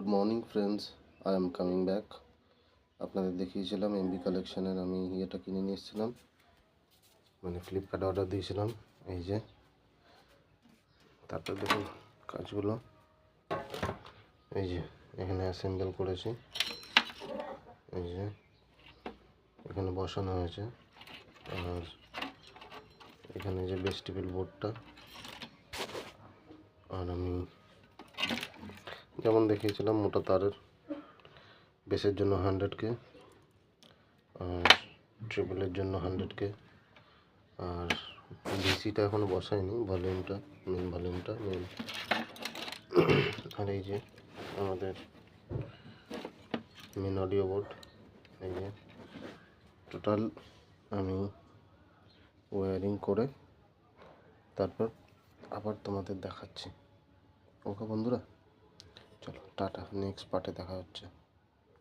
Good morning friends, I am coming back. আপনাদের দেখিয়েছিলাম MB কালেকশনের আমি ইয়েটা কিনে নিয়ে এসেছিলাম, মানে ফ্লিপকার্টে অর্ডার দিয়েছিলাম। এই যে তারপর দেখুন কাজগুলো, এই যে এখানে অ্যাসেম্বল করেছি, এই যে এখানে বসানো হয়েছে। আর এখানে যে ভেস্টিবল বোর্ডটা, আর আমি যেমন দেখিয়েছিলাম মোটা তারের বেসের জন্য 100K, আর ট্রিপলের জন্য 100K, আর ডিসিটা এখনও বসাইনি, ভলিউমটা মেন। আর এই যে আমাদের মেন অডিও বোর্ড, এই যে টোটাল আমি ওয়্যারিং করে তারপর আবার তোমাদের দেখাচ্ছি। ওকে বন্ধুরা, চলো টাটা, নেক্সট পার্টে দেখা হচ্ছে।